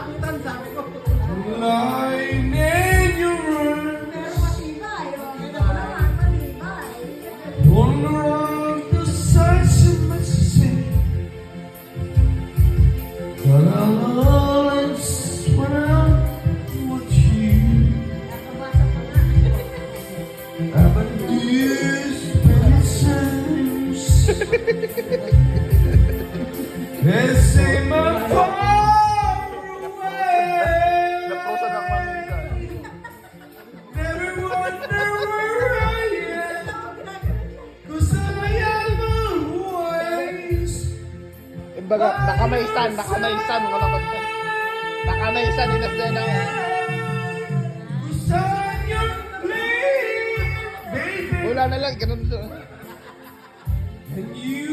abutan, sabi ko. Lying in your arms, Pero matibay, oh. Ito naman, matibay. wonder of the sights of my sin. But I'll always when I'm with you. Nakabasa pa nga. I've used many times. They say my far away. Naprosan ako minsan. Never wonder where I am, 'cause I am always. Imbaga, nakamaysan mga kapatid. Nakamaysan, inasdan ako. Who's on your plate, baby? Wala na lang, ganun doon. And you